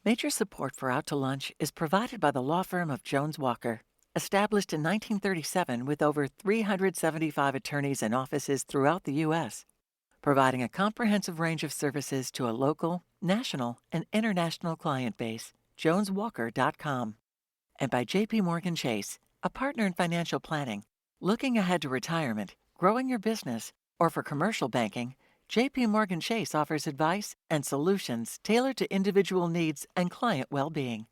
Major support for Out to Lunch is provided by the law firm of Jones Walker, established in 1937 with over 375 attorneys and offices throughout the U.S., providing a comprehensive range of services to a local, national, and international client base. JonesWalker.com. And by J.P. Morgan Chase, a partner in financial planning. Looking ahead to retirement, growing your business, or for commercial banking, J.P. Morgan Chase offers advice and solutions tailored to individual needs and client well-being.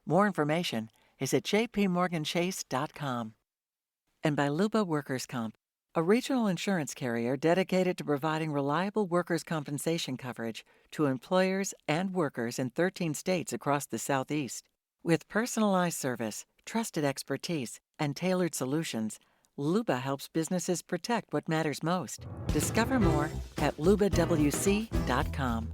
More information is at jpmorganchase.com. And by Luba Workers Comp, a regional insurance carrier dedicated to providing reliable workers' compensation coverage to employers and workers in 13 states across the Southeast. With personalized service, trusted expertise, and tailored solutions, Luba helps businesses protect what matters most. Discover more at lubawc.com.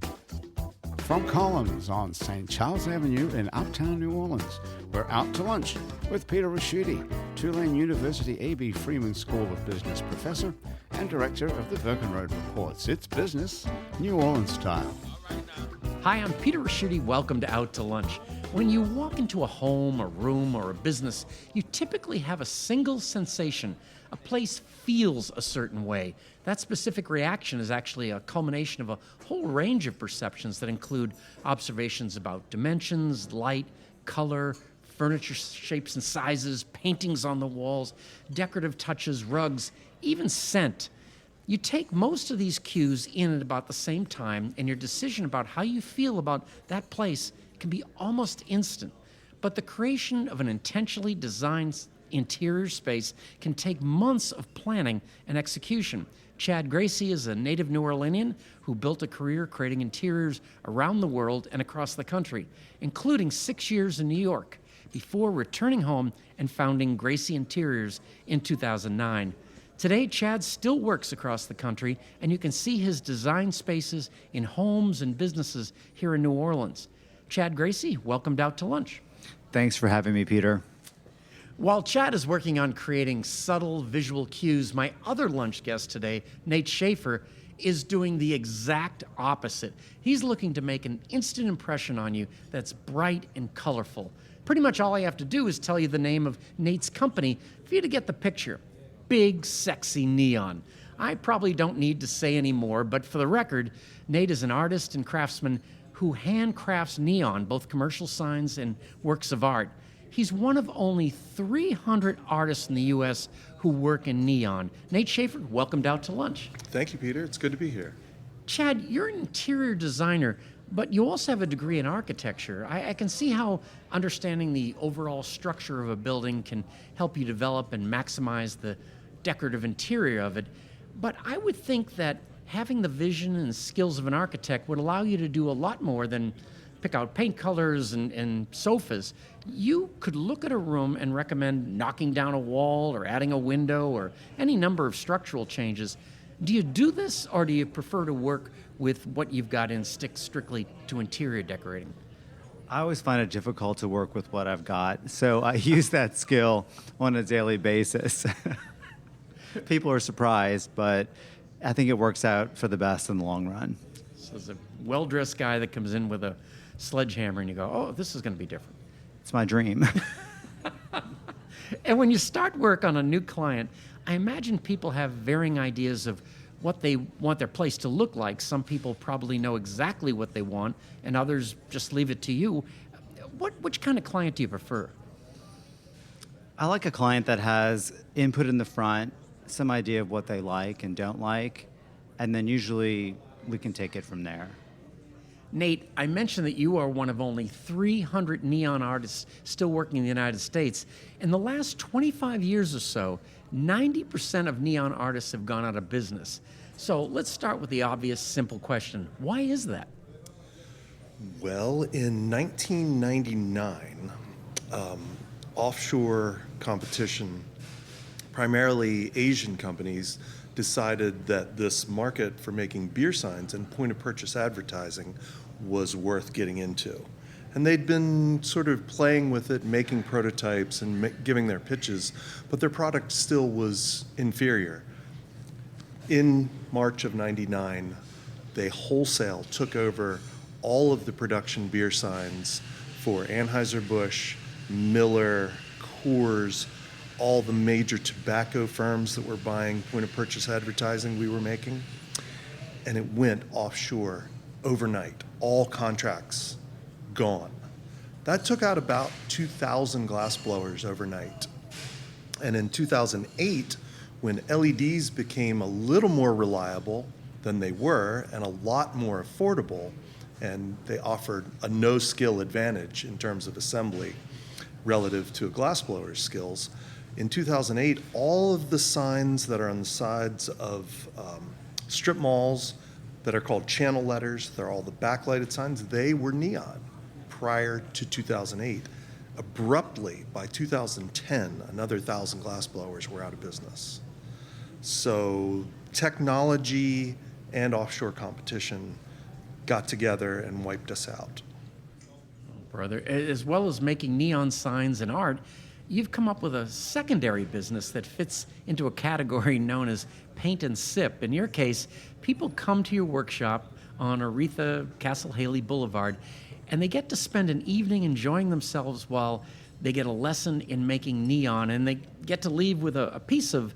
From Collins on St. Charles Avenue in Uptown New Orleans, we're out to lunch with Peter Raschuti, Tulane University A.B. Freeman School of Business professor and director of the Verkenrode Reports. It's business, New Orleans style. Hi, I'm Peter Raschuti. Welcome to Out to Lunch. When you walk into a home, a room, or a business, you typically have a single sensation. A place feels a certain way. That specific reaction is actually a culmination of a whole range of perceptions that include observations about dimensions, light, color, furniture shapes and sizes, paintings on the walls, decorative touches, rugs, even scent. You take most of these cues in at about the same time, and your decision about how you feel about that place can be almost instant. But the creation of an intentionally designed interior space can take months of planning and execution. Chad Gracie is a native New Orleanian who built a career creating interiors around the world and across the country, including 6 years in New York, before returning home and founding Gracie Interiors in 2009. Today, Chad still works across the country, and you can see his design spaces in homes and businesses here in New Orleans. Chad Gracie, welcomed Out to Lunch. Thanks for having me, Peter. While Chad is working on creating subtle visual cues, my other lunch guest today, Nate Shaeffer, is doing the exact opposite. He's looking to make an instant impression on you that's bright and colorful. Pretty much all I have to do is tell you the name of Nate's company for you to get the picture. Big, sexy neon. I probably don't need to say any more, but for the record, Nate is an artist and craftsman who handcrafts neon, both commercial signs and works of art. He's one of only 300 artists in the U.S. who work in neon. Nate Shaeffer, welcomed Out to Lunch. Thank you, Peter. It's good to be here. Chad, you're an interior designer, but you also have a degree in architecture. I can see how understanding the overall structure of a building can help you develop and maximize the decorative interior of it. But I would think that having the vision and skills of an architect would allow you to do a lot more than pick out paint colors and sofas. You could look at a room and recommend knocking down a wall or adding a window or any number of structural changes. Do you do this, or do you prefer to work with what you've got and stick strictly to interior decorating? I always find it difficult to work with what I've got, so I use that skill on a daily basis. People are surprised, but I think it works out for the best in the long run. So there's a well-dressed guy that comes in with a sledgehammer and you go, oh, this is going to be different. It's my dream. And when you start work on a new client, I imagine people have varying ideas of what they want their place to look like. Some people probably know exactly what they want, and others just leave it to you. Which kind of client do you prefer? I like a client that has input in the front, some idea of what they like and don't like, and then usually we can take it from there. Nate, I mentioned that you are one of only 300 neon artists still working in the United States. In the last 25 years or so, 90% of neon artists have gone out of business. So let's start with the obvious, simple question. Why is that? Well, in 1999, offshore competition, primarily Asian companies, decided that this market for making beer signs and point-of-purchase advertising was worth getting into. And they'd been sort of playing with it, making prototypes and giving their pitches, but their product still was inferior. In March of '99, they wholesale took over all of the production beer signs for Anheuser-Busch, Miller, Coors, all the major tobacco firms that were buying point-of-purchase advertising we were making, and it went offshore overnight. All contracts gone. That took out about 2,000 glass blowers overnight. And in 2008, when LEDs became a little more reliable than they were and a lot more affordable, and they offered a no-skill advantage in terms of assembly relative to a glassblower's skills, in 2008, all of the signs that are on the sides of strip malls that are called channel letters, they're all the backlighted signs, they were neon prior to 2008. Abruptly, by 2010, another 1,000 glassblowers were out of business. So technology and offshore competition got together and wiped us out. Brother, as well as making neon signs and art, you've come up with a secondary business that fits into a category known as paint and sip. In your case, people come to your workshop on Aretha Castle Haley Boulevard, and they get to spend an evening enjoying themselves while they get a lesson in making neon, and they get to leave with a piece of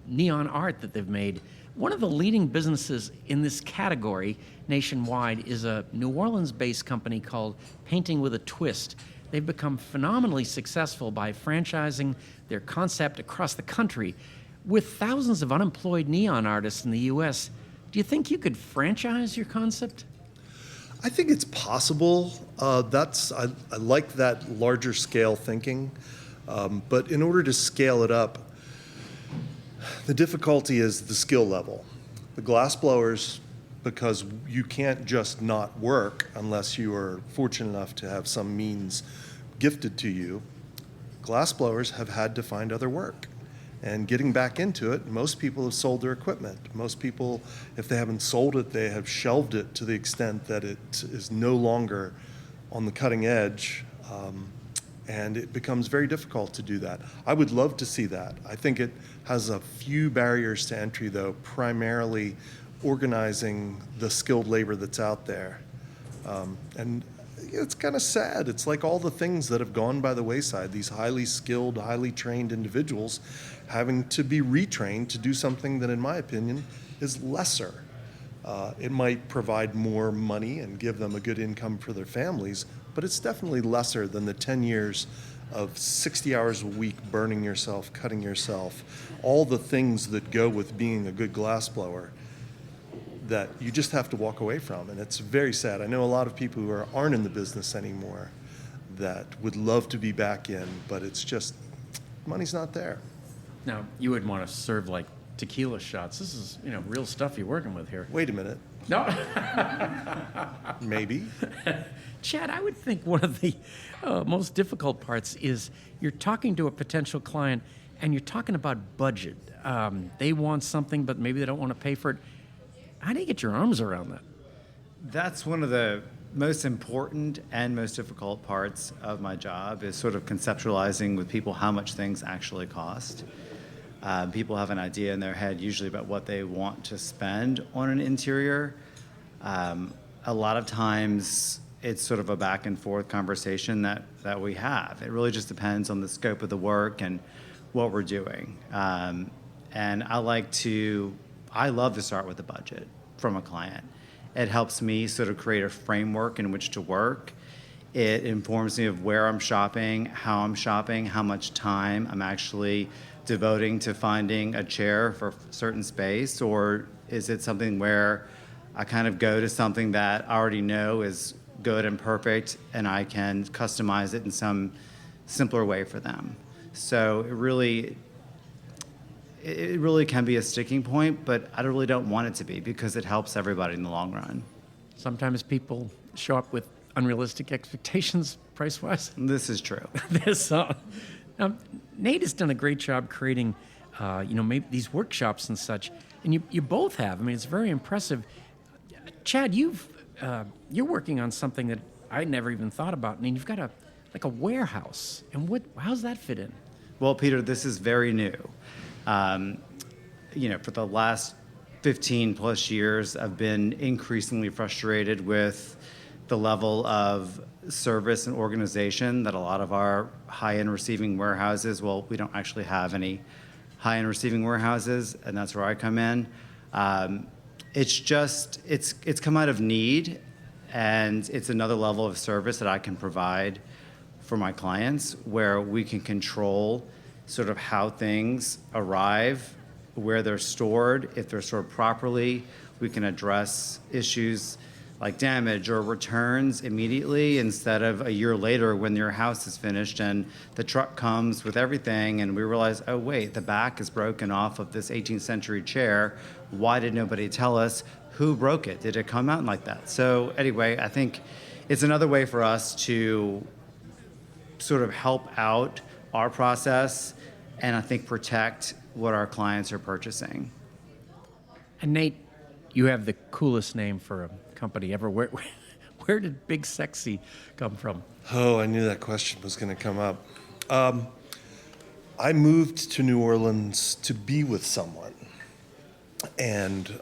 neon art that they've made. One of the leading businesses in this category nationwide is a New Orleans-based company called Painting with a Twist. They've become phenomenally successful by franchising their concept across the country. With thousands of unemployed neon artists in the U.S., do you think you could franchise your concept? I think it's possible. I like that larger scale thinking. But in order to scale it up, the difficulty is the skill level. The glassblowers, because you can't just not work unless you are fortunate enough to have some means gifted to you, glassblowers have had to find other work. And getting back into it, most people have sold their equipment. Most people, if they haven't sold it, they have shelved it to the extent that it is no longer on the cutting edge, and it becomes very difficult to do that. I would love to see that. I think it has a few barriers to entry, though, primarily organizing the skilled labor that's out there. And it's kind of sad. It's like all the things that have gone by the wayside, these highly skilled, highly trained individuals having to be retrained to do something that, in my opinion, is lesser. It might provide more money and give them a good income for their families, but it's definitely lesser than the 10 years of 60 hours a week burning yourself, cutting yourself, all the things that go with being a good glassblower that you just have to walk away from. And it's very sad. I know a lot of people who aren't in the business anymore that would love to be back in, but it's just, money's not there. Now, you wouldn't want to serve like tequila shots. This is, real stuff you're working with here. Wait a minute. No. Maybe. Chad, I would think one of the most difficult parts is you're talking to a potential client and you're talking about budget. They want something, but maybe they don't want to pay for it. How do you get your arms around that? That's one of the most important and most difficult parts of my job, is sort of conceptualizing with people how much things actually cost. People have an idea in their head usually about what they want to spend on an interior. A lot of times it's sort of a back and forth conversation that we have. It really just depends on the scope of the work and what we're doing. And I love to start with a budget from a client. It helps me sort of create a framework in which to work. It informs me of where I'm shopping, how much time I'm actually devoting to finding a chair for a certain space, or is it something where I kind of go to something that I already know is good and perfect and I can customize it in some simpler way for them. So it really can be a sticking point, but I really don't want it to be, because it helps everybody in the long run. Sometimes people show up with unrealistic expectations price-wise. This is true. Now, Nate has done a great job creating, maybe these workshops and such, and you both have. I mean, it's very impressive. Chad, you're working on something that I never even thought about. I mean, you've got a warehouse, and how's that fit in? Well, Peter, this is very new. For the last 15 plus years, I've been increasingly frustrated with the level of service and organization that a lot of our high-end receiving warehouses, well, we don't actually have any high-end receiving warehouses, and that's where I come in. It's come out of need, and it's another level of service that I can provide for my clients where we can control sort of how things arrive, where they're stored. If they're stored properly, we can address issues like damage or returns immediately instead of a year later when your house is finished and the truck comes with everything and we realize, oh wait, the back is broken off of this 18th century chair. Why did nobody tell us? Who broke it? Did it come out like that? So anyway, I think it's another way for us to sort of help out our process and I think protect what our clients are purchasing. And Nate, you have the coolest name for a company ever. Where did Big Sexy come from? Oh, I knew that question was going to come up. I moved to New Orleans to be with someone. And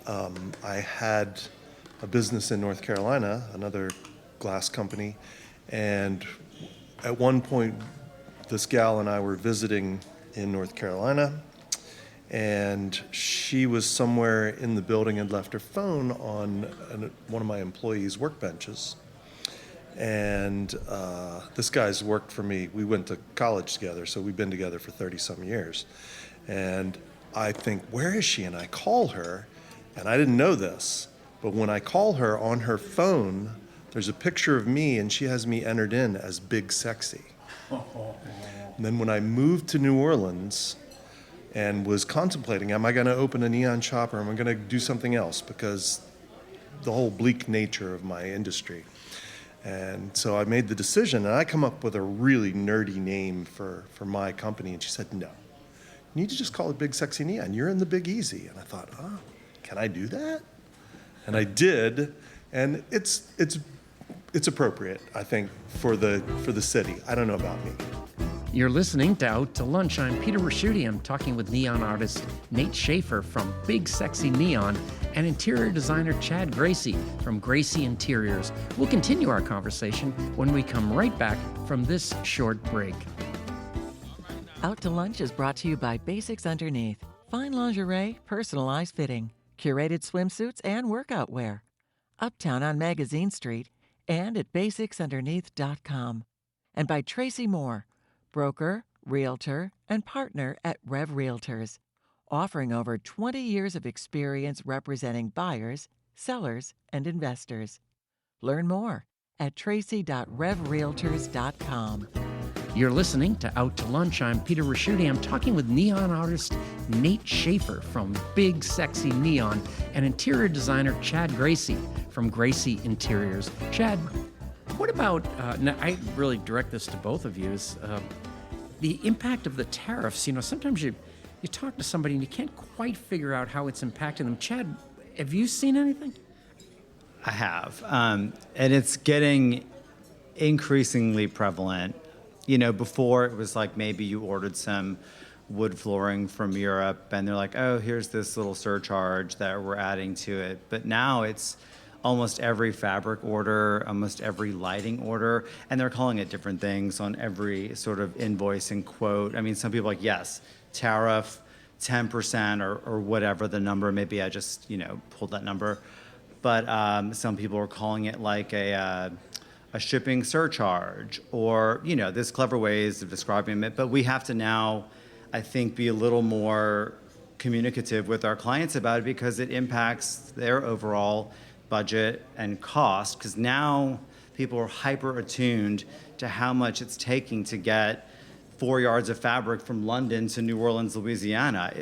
I had a business in North Carolina, another glass company. And at one point, this gal and I were visiting in North Carolina. And she was somewhere in the building and left her phone on one of my employees' workbenches. And this guy's worked for me. We went to college together, so we've been together for 30-some years. And I think, where is she? And I call her, and I didn't know this, but when I call her on her phone, there's a picture of me, and she has me entered in as Big Sexy. And then when I moved to New Orleans and was contemplating, am I going to open a neon shop or am I going to do something else? Because the whole bleak nature of my industry. And so I made the decision, and I come up with a really nerdy name for my company, and she said, no, you need to just call it Big Sexy Neon. You're in the Big Easy. And I thought, oh, can I do that? And I did, and it's appropriate, I think, for the city. I don't know about me. You're listening to Out to Lunch. I'm Peter Raschuti. I'm talking with neon artist Nate Shaeffer from Big Sexy Neon and interior designer Chad Gracie from Gracie Interiors. We'll continue our conversation when we come right back from this short break. Out to Lunch is brought to you by Basics Underneath. Fine lingerie, personalized fitting, curated swimsuits and workout wear. Uptown on Magazine Street and at basicsunderneath.com. And by Tracy Moore, broker, realtor, and partner at Rev Realtors, offering over 20 years of experience representing buyers, sellers, and investors. Learn more at tracy.revrealtors.com. You're listening to Out to Lunch. I'm Peter Raschuti. I'm talking with neon artist Nate Shaeffer from Big Sexy Neon and interior designer Chad Gracie from Gracie Interiors. Chad, what about, now I really direct this to both of you, is the impact of the tariffs. You know, sometimes you talk to somebody and you can't quite figure out how it's impacting them. Chad, have you seen anything? I have, and it's getting increasingly prevalent. You know, before it was like maybe you ordered some wood flooring from Europe and they're like, oh, here's this little surcharge that we're adding to it. But now it's almost every fabric order, almost every lighting order, and they're calling it different things on every sort of invoice and quote. I mean, some people are like, yes, tariff, 10% or whatever the number, maybe I just, pulled that number. But some people are calling it like a shipping surcharge or, there's clever ways of describing it. But we have to now, I think, be a little more communicative with our clients about it because it impacts their overall budget and cost, because now people are hyper attuned to how much it's taking to get 4 yards of fabric from London to New Orleans, Louisiana.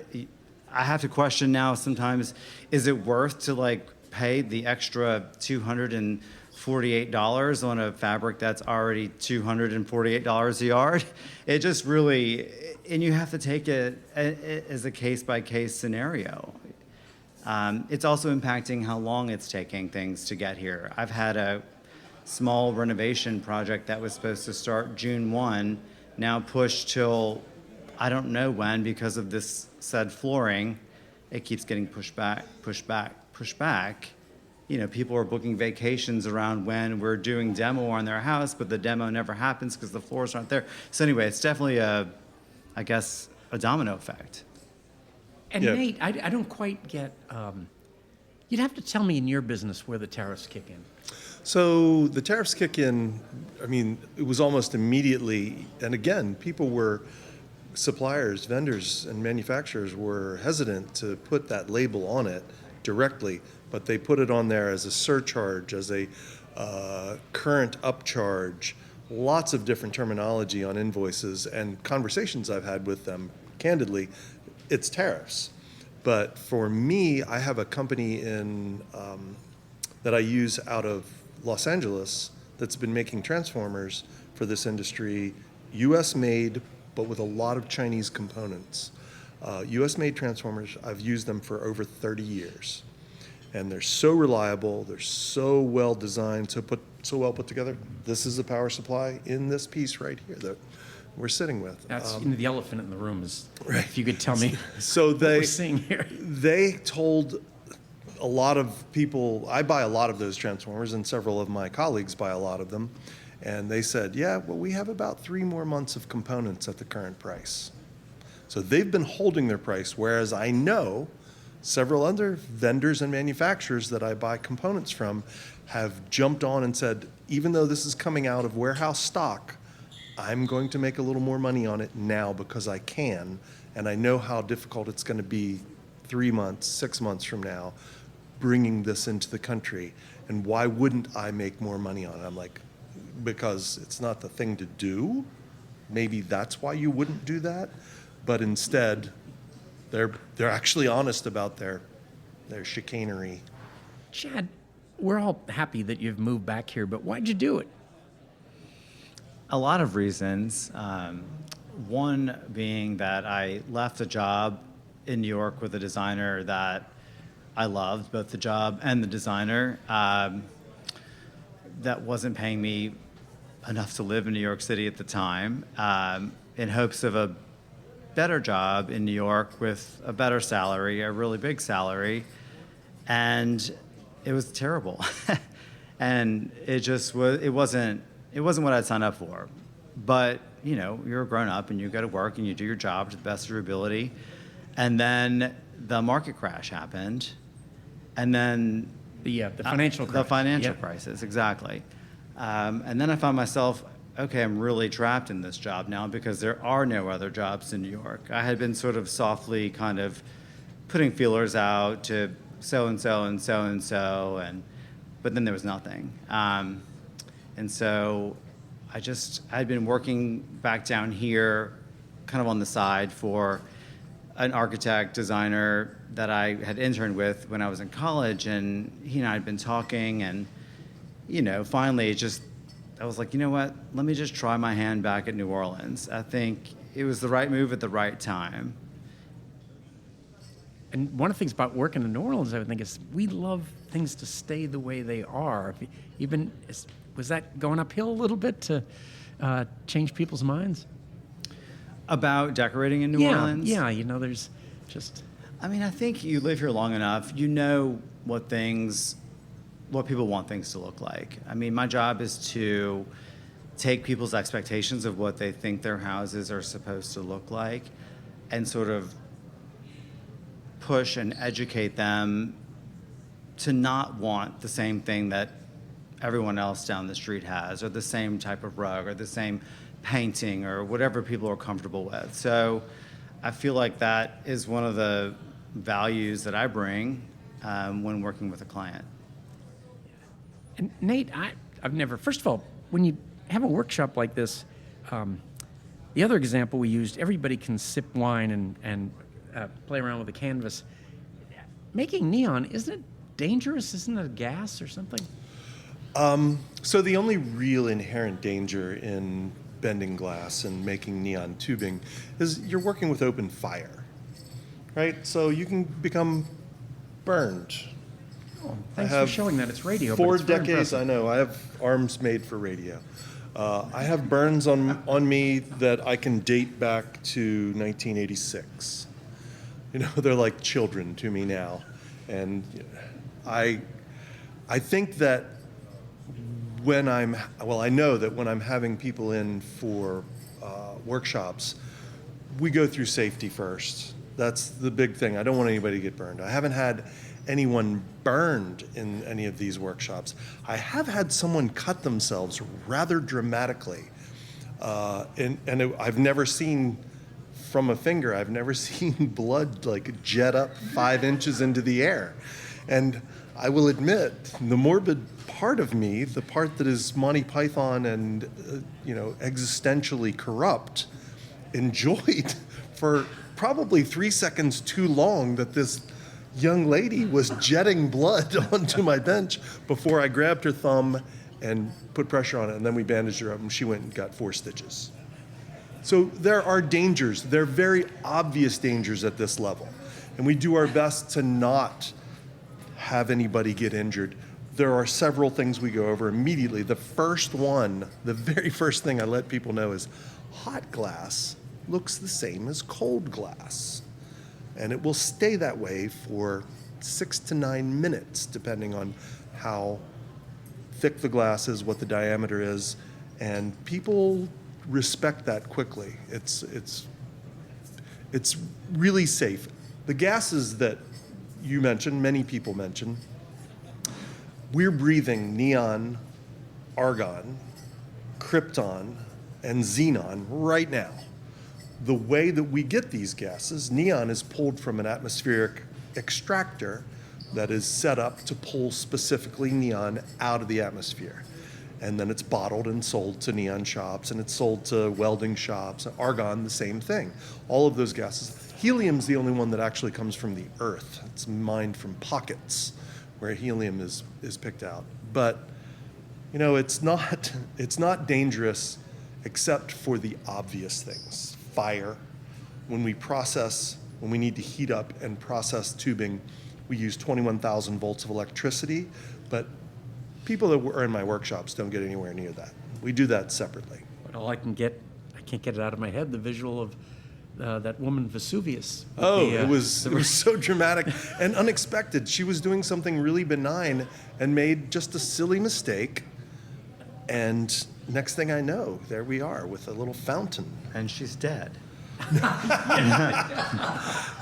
I have to question now sometimes, is it worth to pay the extra $248 on a fabric that's already $248 a yard? It just really, and you have to take it as a case by case scenario. It's also impacting how long it's taking things to get here. I've had a small renovation project that was supposed to start June 1, now pushed till I don't know when because of this said flooring. It keeps getting pushed back. people are booking vacations around when we're doing demo on their house, but the demo never happens because the floors aren't there. So anyway, it's definitely a domino effect. And Yeah. Nate, I don't quite get. You'd have to tell me in your business where the tariffs kick in. So the tariffs kick in, I mean, it was almost immediately, and again, suppliers, vendors, and manufacturers were hesitant to put that label on it directly, but they put it on there as a surcharge, as a current upcharge, lots of different terminology on invoices, and conversations I've had with them, candidly, it's tariffs. But for me, I have a company that I use out of Los Angeles that's been making transformers for this industry, U.S. made, but with a lot of Chinese components. U.S. made transformers, I've used them for over 30 years. And they're so reliable, they're so well designed, so well put together. This is the power supply in this piece right here that we're sitting with. That's the elephant in the room is, if you could tell me So what we're seeing here. they told a lot of people, I buy a lot of those transformers, and several of my colleagues buy a lot of them, and they said, yeah, well, we have about 3 more months of components at the current price. So they've been holding their price, whereas I know several other vendors and manufacturers that I buy components from have jumped on and said, even though this is coming out of warehouse stock, I'm going to make a little more money on it now because I can, and I know how difficult it's going to be 3 months, 6 months from now, bringing this into the country. And why wouldn't I make more money on it? I'm like, because it's not the thing to do. Maybe that's why you wouldn't do that. But instead, they're actually honest about their chicanery. Chad, we're all happy that you've moved back here, but why'd you do it? A lot of reasons. One being that I left a job in New York with a designer that I loved, both the job and the designer, that wasn't paying me enough to live in New York City at the time, in hopes of a better job in New York with a better salary, a really big salary, and it was terrible. And it wasn't what I'd signed up for. But, you're a grown up and you go to work and you do your job to the best of your ability. And then the market crash happened. And then The financial crisis. The financial Yeah. crisis, exactly. And then I found myself, okay, I'm really trapped in this job now because there are no other jobs in New York. I had been sort of softly kind of putting feelers out to so-and-so and so-and-so, but then there was nothing. And so I'd been working back down here kind of on the side for an architect, designer that I had interned with when I was in college, and he and I had been talking, and, finally I was like, you know what, let me just try my hand back at New Orleans. I think it was the right move at the right time. And one of the things about working in New Orleans, I would think, is we love things to stay the way they are. Was that going uphill a little bit to change people's minds? About decorating in New Orleans? Yeah, there's just... I mean, I think you live here long enough, what people want things to look like. I mean, my job is to take people's expectations of what they think their houses are supposed to look like and sort of push and educate them to not want the same thing that everyone else down the street has, or the same type of rug, or the same painting, or whatever people are comfortable with. So I feel like that is one of the values that I bring when working with a client. And Nate, I've never... First of all, when you have a workshop like this, the other example we used, everybody can sip wine and play around with a canvas. Making neon, isn't it dangerous? Isn't it a gas or something? So the only real inherent danger in bending glass and making neon tubing is you're working with open fire, right? So you can become burned. Oh, thanks for showing that. It's radio. 4 but it's very decades, impressive. I know. I have arms made for radio. I have burns on me that I can date back to 1986. They're like children to me now. And I I think that I know that when I'm having people in for workshops, we go through safety first. That's the big thing. I don't want anybody to get burned. I haven't had anyone burned in any of these workshops. I have had someone cut themselves rather dramatically. I've never seen, from a finger, I've never seen blood like jet up 5 inches into the air. And I will admit, the morbid part of me, the part that is Monty Python and existentially corrupt, enjoyed for probably 3 seconds too long that this young lady was jetting blood onto my bench before I grabbed her thumb and put pressure on it, and then we bandaged her up, and she went and got 4 stitches. So there are dangers. There are very obvious dangers at this level, and we do our best to not have anybody get injured. There are several things we go over immediately. The very first thing I let people know is hot glass looks the same as cold glass. And it will stay that way for 6 to 9 minutes, depending on how thick the glass is, what the diameter is, and people respect that quickly. It's really safe. The gases that you mentioned, many people mention, we're breathing neon, argon, krypton, and xenon right now. The way that we get these gases, neon is pulled from an atmospheric extractor that is set up to pull specifically neon out of the atmosphere. And then it's bottled and sold to neon shops, and it's sold to welding shops. Argon, the same thing. All of those gases. Helium's the only one that actually comes from the earth. It's mined from pockets where helium is picked out. But, it's not dangerous except for the obvious things. Fire. When we need to heat up and process tubing, we use 21,000 volts of electricity, but people that are in my workshops don't get anywhere near that. We do that separately. But all I can't get it out of my head, the visual of that woman Vesuvius. It was so dramatic and unexpected. She was doing something really benign and made just a silly mistake, and next thing I know, there we are with a little fountain. And she's dead.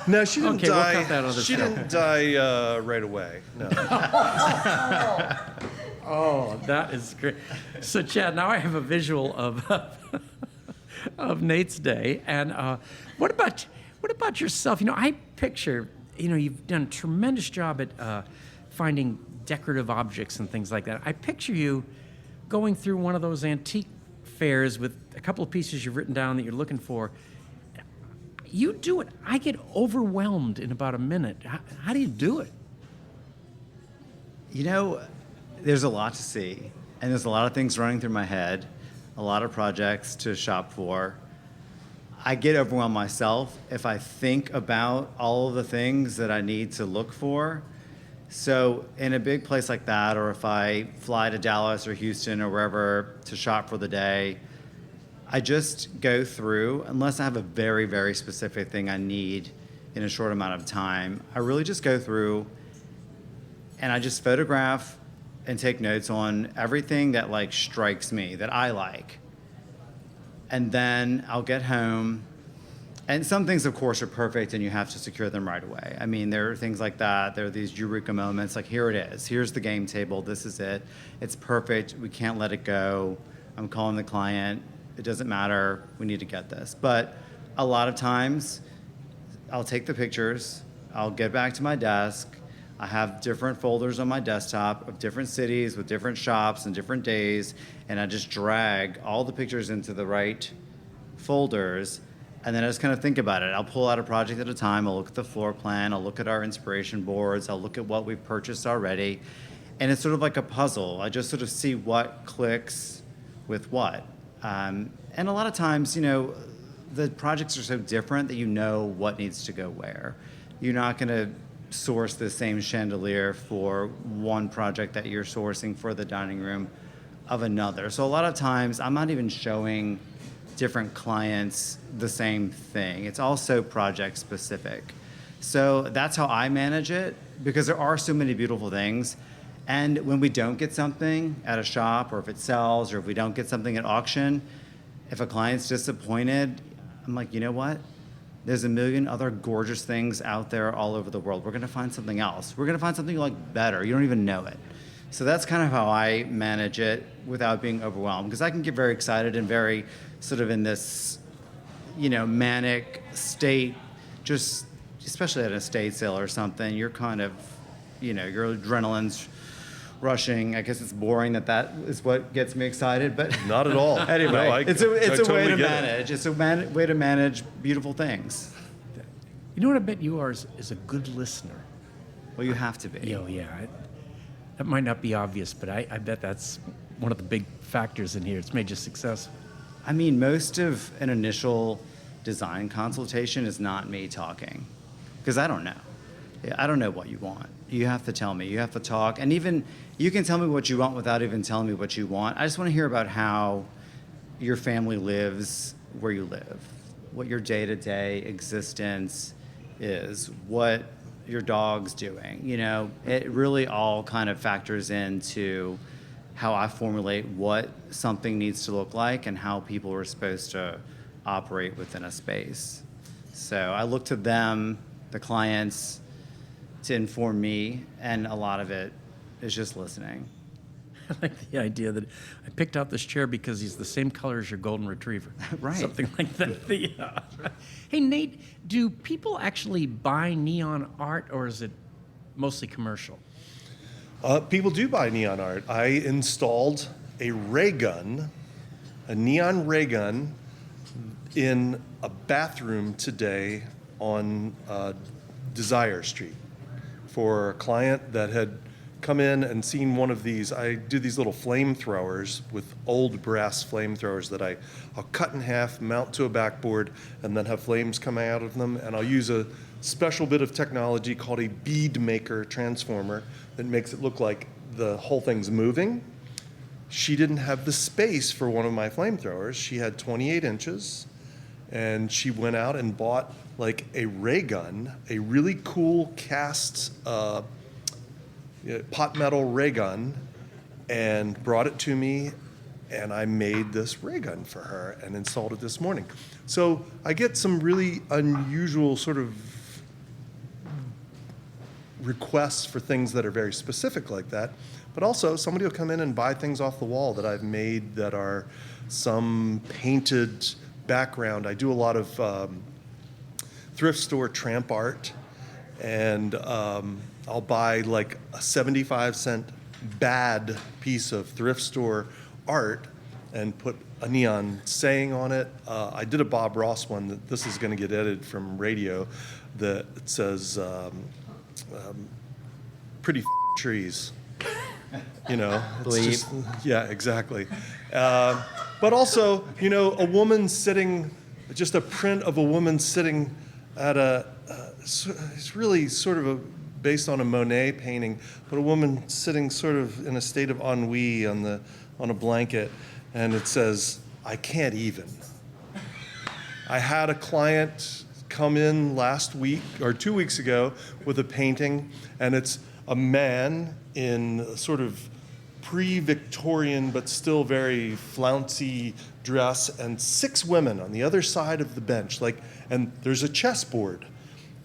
No, she didn't Okay, we'll die. cut that on the She show. didn't die right away. No. Oh, that is great. So, Chad, now I have a visual of of Nate's day. And what about yourself? I picture, you've done a tremendous job at finding decorative objects and things like that. I picture you going through one of those antique fairs with a couple of pieces you've written down that you're looking for. You do it. I get overwhelmed in about a minute. How do you do it? There's a lot to see, and there's a lot of things running through my head, a lot of projects to shop for. I get overwhelmed myself if I think about all of the things that I need to look for. So in a big place like that, or if I fly to Dallas or Houston or wherever to shop for the day, I just go through, unless I have a very, very specific thing I need in a short amount of time, I really just go through and I just photograph and take notes on everything that strikes me, that I like. And then I'll get home, and some things, of course, are perfect and you have to secure them right away. I mean, there are things like that. There are these eureka moments, like here it is. Here's the game table. This is it. It's perfect. We can't let it go. I'm calling the client. It doesn't matter. We need to get this. But a lot of times, I'll take the pictures. I'll get back to my desk. I have different folders on my desktop of different cities with different shops and different days, and I just drag all the pictures into the right folders, and then I just kind of think about it. I'll pull out a project at a time. I'll look at the floor plan. I'll look at our inspiration boards. I'll look at what we've purchased already, and it's sort of like a puzzle. I just sort of see what clicks with what. And a lot of times, the projects are so different that you know what needs to go where. You're not going to source the same chandelier for one project that you're sourcing for the dining room of another. So a lot of times I'm not even showing different clients the same thing. It's also project specific. So that's how I manage it, because there are so many beautiful things. And when we don't get something at a shop, or if it sells, or if we don't get something at auction, if a client's disappointed, I'm like, you know what? There's a million other gorgeous things out there all over the world. We're going to find something else. We're going to find something you like better. You don't even know it. So that's kind of how I manage it without being overwhelmed, because I can get very excited and very sort of in this, manic state, just especially at an estate sale or something. You're kind of, your adrenaline's rushing. I guess it's boring that is what gets me excited, but Not at all. anyway, No, it's a way totally to get it. manage. It's a way to manage beautiful things. You know what I bet you are is a good listener. Well, you have to be. That might not be obvious, but I bet that's one of the big factors in here. It's made you successful. I mean, most of an initial design consultation is not me talking, because I don't know. I don't know what you want. You have to tell me. You have to talk. And even you can tell me what you want without even telling me what you want. I just want to hear about how your family lives where you live, what your day-to-day existence is, what your dog's doing. It really all kind of factors into how I formulate what something needs to look like and how people are supposed to operate within a space. So I look to them, the clients, to inform me, and a lot of it is just listening. I like the idea that I picked out this chair because he's the same color as your golden retriever. Right. Something like that. Hey, Nate, do people actually buy neon art, or is it mostly commercial? People do buy neon art. I installed a ray gun, a neon ray gun, in a bathroom today on Desire Street for a client that had come in and seen one of these. I do these little flamethrowers with old brass flamethrowers that I'll cut in half, mount to a backboard, and then have flames coming out of them. And I'll use a special bit of technology called a bead maker transformer that makes it look like the whole thing's moving. She didn't have the space for one of my flamethrowers. She had 28 inches, and she went out and bought like a ray gun, a really cool cast pot metal ray gun, and brought it to me, and I made this ray gun for her and installed it this morning. So I get some really unusual sort of requests for things that are very specific like that, but also somebody will come in and buy things off the wall that I've made that are some painted background. I do a lot of thrift store tramp art, and I'll buy like a 75-cent bad piece of thrift store art and put a neon saying on it. I did a Bob Ross one that this is going to get edited from radio that it says pretty trees. It's just, yeah, exactly. But also, a woman sitting, just a print of a woman sitting at it's really sort of based on a Monet painting, but a woman sitting sort of in a state of ennui on a blanket, and it says, "I can't even." I had a client come in last week or 2 weeks ago with a painting, and it's a man in sort of pre-Victorian but still very flouncy dress, and 6 women on the other side of the bench, and there's a chessboard,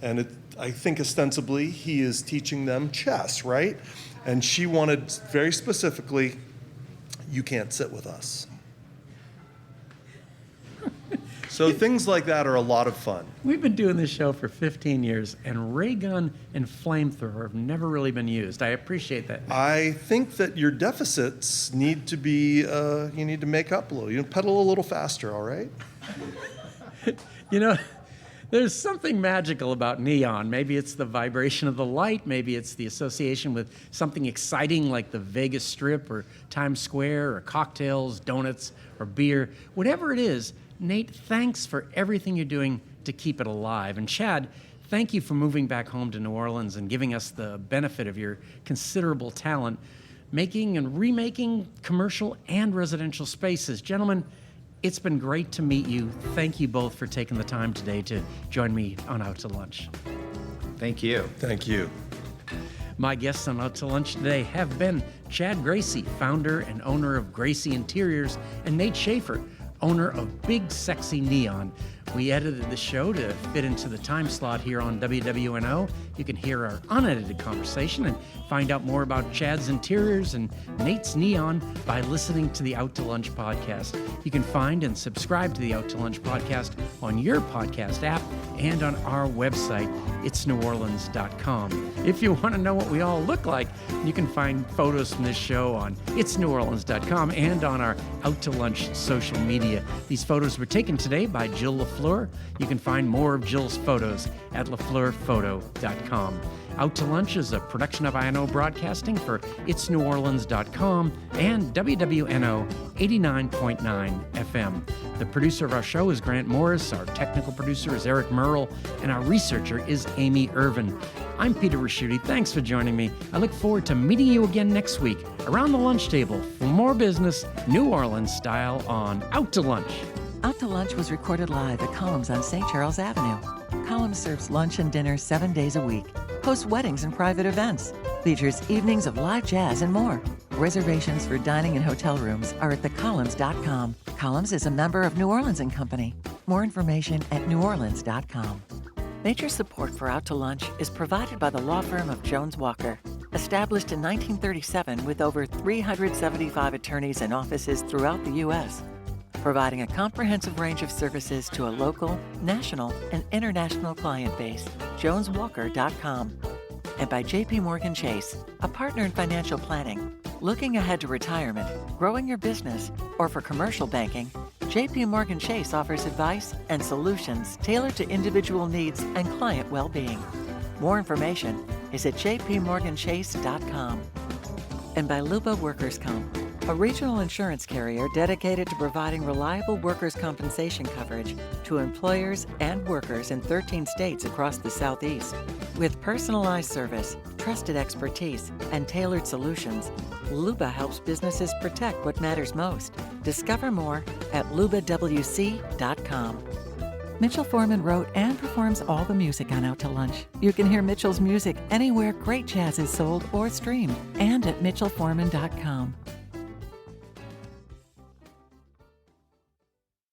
and I think ostensibly he is teaching them chess, right? And she wanted very specifically, "You can't sit with us." So things like that are a lot of fun. We've been doing this show for 15 years, and ray gun and flamethrower have never really been used. I appreciate that. I think that your deficits need to be, you need to make up a little. You pedal a little faster, all right? There's something magical about neon. Maybe it's the vibration of the light. Maybe it's the association with something exciting like the Vegas Strip or Times Square or cocktails, donuts, or beer. Whatever it is, Nate, thanks for everything you're doing to keep it alive. And Chad, thank you for moving back home to New Orleans and giving us the benefit of your considerable talent, making and remaking commercial and residential spaces. Gentlemen, it's been great to meet you. Thank you both for taking the time today to join me on Out to Lunch. Thank you. Thank you. My guests on Out to Lunch today have been Chad Gracie, founder and owner of Gracie Interiors, and Nate Shaeffer, owner of Big Sexy Neon. We edited the show to fit into the time slot here on WWNO. You can hear our unedited conversation and find out more about Chad's Interiors and Nate's Neon by listening to the Out to Lunch podcast. You can find and subscribe to the Out to Lunch podcast on your podcast app and on our website, itsneworleans.com. If you want to know what we all look like, you can find photos from this show on itsneworleans.com and on our Out to Lunch social media. These photos were taken today by Jill LaFleur. You can find more of Jill's photos at lafleurphoto.com. Out to Lunch is a production of INO Broadcasting for itsneworleans.com and WWNO 89.9 FM. The producer of our show is Grant Morris, our technical producer is Eric Merle, and our researcher is Amy Irvin. I'm Peter Raschuti. Thanks for joining me. I look forward to meeting you again next week around the lunch table for more business, New Orleans style, on Out to Lunch. Out to Lunch was recorded live at Columns on St. Charles Avenue. Columns serves lunch and dinner 7 days a week, hosts weddings and private events, features evenings of live jazz and more. Reservations for dining and hotel rooms are at thecolumns.com. Columns is a member of New Orleans & Company. More information at neworleans.com. Major support for Out to Lunch is provided by the law firm of Jones Walker. Established in 1937 with over 375 attorneys and offices throughout the U.S., providing a comprehensive range of services to a local, national, and international client base. JonesWalker.com. And by J.P. Morgan Chase, a partner in financial planning. Looking ahead to retirement, growing your business, or for commercial banking, J.P. Morgan Chase offers advice and solutions tailored to individual needs and client well-being. More information is at jpmorganchase.com. And by Luba Workers' Comp, a regional insurance carrier dedicated to providing reliable workers' compensation coverage to employers and workers in 13 states across the Southeast. With personalized service, trusted expertise, and tailored solutions, Luba helps businesses protect what matters most. Discover more at lubawc.com. Mitchell Foreman wrote and performs all the music on Out to Lunch. You can hear Mitchell's music anywhere great jazz is sold or streamed, and at mitchellforeman.com.